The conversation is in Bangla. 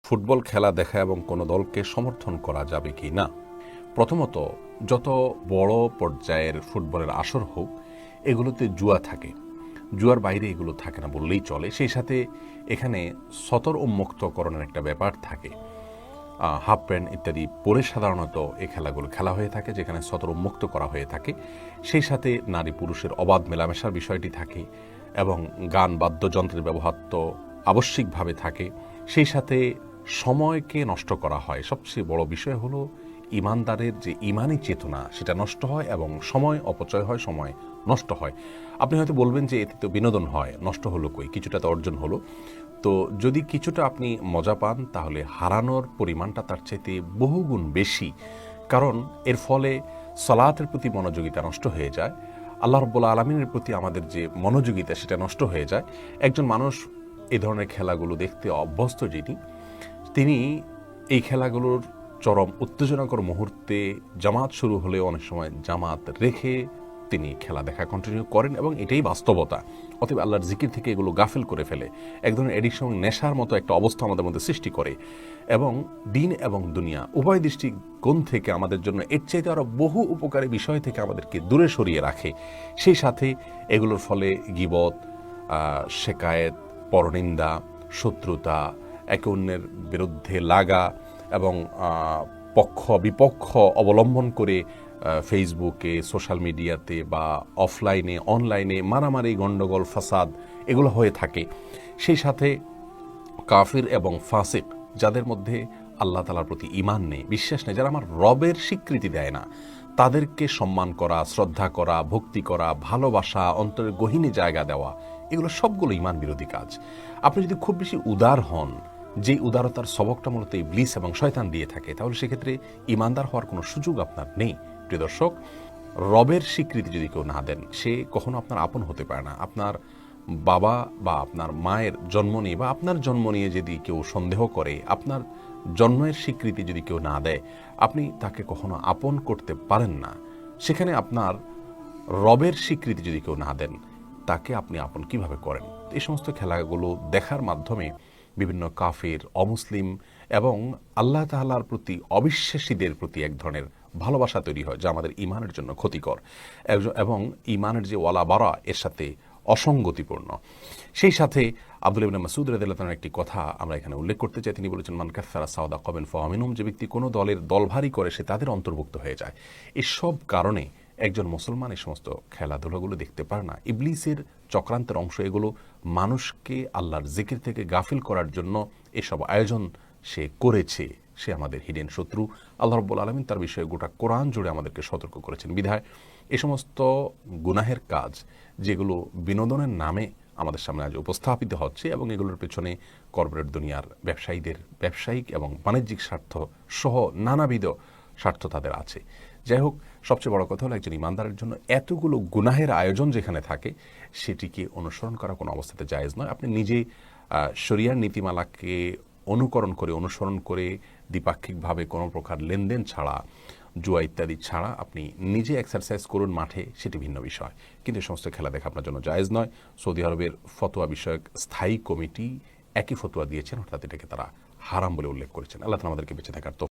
ফুটবল খেলা দেখা এবং কোনো দলকে সমর্থন করা যাবে কি না। প্রথমত, যত বড় পর্যায়ের ফুটবলের আসর হোক, এগুলোতে জুয়া থাকে। জুয়ার বাইরে এগুলো থাকে না বললেই চলে। সেই সাথে এখানে সতর উন্মুক্তকরণের একটা ব্যাপার থাকে। হাফ প্যান্ট ইত্যাদি পরে সাধারণত এই খেলাগুলো খেলা হয়ে থাকে, যেখানে সতর উন্মুক্ত করা হয়ে থাকে। সেই সাথে নারী পুরুষের অবাধ মেলামেশার বিষয়টি থাকে এবং গান বাদ্যযন্ত্রের ব্যবহার তো আবশ্যিকভাবে থাকে। সেই সাথে সময়কে নষ্ট করা হয়। সবচেয়ে বড় বিষয় হলো ইমানদারের যে ইমানি চেতনা, সেটা নষ্ট হয় এবং সময় অপচয় হয়, সময় নষ্ট হয়। আপনি হয়তো বলবেন যে এতে তো বিনোদন হয়, নষ্ট হলো কই, কিছুটা তো অর্জন হলো। তো যদি কিছুটা আপনি মজা পান, তাহলে হারানোর পরিমাণটা তার চাইতে বহুগুণ বেশি। কারণ এর ফলে সালাতের প্রতি মনোযোগিতা নষ্ট হয়ে যায়, আল্লাহ রাব্বুল আলামিনের প্রতি আমাদের যে মনোযোগিতা সেটা নষ্ট হয়ে যায়। একজন মানুষ এই ধরনের খেলাগুলো দেখতে অভ্যস্ত যিনি, তিনি এই খেলাগুলোর চরম উত্তেজনাকর মুহূর্তে জামাত শুরু হলেও অনেক সময় জামাত রেখে তিনি খেলা দেখা কন্টিনিউ করেন এবং এটাই বাস্তবতা। অতএব আল্লাহর জিকির থেকে এগুলো গাফেল করে ফেলে, এক ধরনের এডিকশন, নেশার মতো একটা অবস্থা আমাদের মধ্যে সৃষ্টি করে এবং দিন এবং দুনিয়া উভয় দৃষ্টিকোণ থেকে আমাদের জন্য এর চাইতে আরও বহু উপকারী বিষয় থেকে আমাদেরকে দূরে সরিয়ে রাখে। সেই সাথে এগুলোর ফলে গীবত, শেকায়েত, পরনিন্দা, শত্রুতা, একে অন্যের বিরুদ্ধে লাগা এবং পক্ষ বিপক্ষ অবলম্বন করে ফেসবুকে, সোশ্যাল মিডিয়াতে বা অফলাইনে অনলাইনে মারামারি, গণ্ডগোল, ফাসাদ এগুলো হয়ে থাকে। সেই সাথে কাফির এবং ফাসিক, যাদের মধ্যে আল্লাহ তাআলার প্রতি ঈমান নেই, বিশ্বাস নেই, যারা আমার রবের স্বীকৃতি দেয় না, তাদেরকে সম্মান করা, শ্রদ্ধা করা, ভক্তি করা, ভালোবাসা, অন্তরের গহীনে জায়গা দেওয়া, এগুলো সবগুলো ঈমান বিরোধী কাজ। আপনি যদি খুব বেশি উদার হন, যে উদারতার সবকটা মূলত ইবলিস এবং শয়তান দিয়ে থাকে, তাহলে সেক্ষেত্রে ঈমানদার হওয়ার কোনো সুযোগ আপনার নেই। প্রিয় দর্শক, রবের স্বীকৃতি যদি কেউ না দেন, সে কখনো আপনার আপন হতে পারে না। আপনার বাবা বা আপনার মায়ের জন্ম নিয়ে বা আপনার জন্ম নিয়ে যদি কেউ সন্দেহ করে, আপনার জন্মের স্বীকৃতি যদি কেউ না দেয়, আপনি তাকে কখনো আপন করতে পারেন না। সেখানে আপনার রবের স্বীকৃতি যদি কেউ না দেন, তাকে আপনি আপন কিভাবে করেন? এই সমস্ত খেলাগুলো দেখার মাধ্যমে বিভিন্ন কাফির, অমুসলিম এবং আল্লাহ তাআলার প্রতি অবিশ্বাসীদের প্রতি এক ধরনের ভালোবাসা তৈরি হয়, যা আমাদের ঈমানের জন্য ক্ষতিকর এবং ঈমানের যে ওয়ালা বারা, এর সাথে অসঙ্গতিপূর্ণ। সেই সাথে আব্দুল্লাহ ইবনে মাসউদ রাদিয়াল্লাহু তাআলার একটি কথা আমরা এখানে উল্লেখ করতে চাই। তিনি বলেছেন, মান কাফারা সাওদা কওমিন ফাহুয়া মিনহুম, যে ব্যক্তি কোনো দলের দলভারী করে সে তাদের অন্তর্ভুক্ত হয়ে যায়। এসব কারণে একজন মুসলমান এই সমস্ত খেলাধুলাগুলো দেখতে পারে না। ইবলিসের চক্রান্তের অংশ এগুলো। মানুষকে আল্লাহর জিকির থেকে গাফিল করার জন্য এসব আয়োজন সে করেছে। সে আমাদের হিডেন শত্রু। আল্লাহ রাব্বুল আলামিন তার বিষয়ে গোটা কোরআন জুড়ে আমাদেরকে সতর্ক করেছেন। বিধায় এ সমস্ত গুনাহের কাজ, যেগুলো বিনোদনের নামে আমাদের সামনে আজ উপস্থাপিত হচ্ছে এবং এগুলোর পেছনে কর্পোরেট দুনিয়ার ব্যবসায়ীদের ব্যবসায়িক এবং বাণিজ্যিক স্বার্থ সহ নানাবিধ স্বার্থ তাদের আছে। যাই হোক, সবচেয়ে বড় কথা হলো, একজন ইমানদারের জন্য এতগুলো গুনাহের আয়োজন যেখানে থাকে, সেটিকে অনুসরণ করা কোনো অবস্থাতে জায়েজ নয়। আপনি নিজে শরিয়ার নীতিমালাকে অনুসরণ করে দ্বিপাক্ষিকভাবে কোনো প্রকার লেনদেন ছাড়া, জুয়া ইত্যাদি ছাড়া আপনি নিজে এক্সারসাইজ করুন মাঠে, সেটি ভিন্ন বিষয়। কিন্তু এই সমস্ত খেলা দেখা আপনার জন্য জায়েজ নয়। সৌদি আরবের ফতোয়া বিষয়ক স্থায়ী কমিটি একই ফতোয়া দিয়েছেন, অর্থাৎ এটাকে তারা হারাম বলে উল্লেখ করেছেন। আল্লাহ তাআলা আমাদেরকে বেঁচে থাকার তৌফিক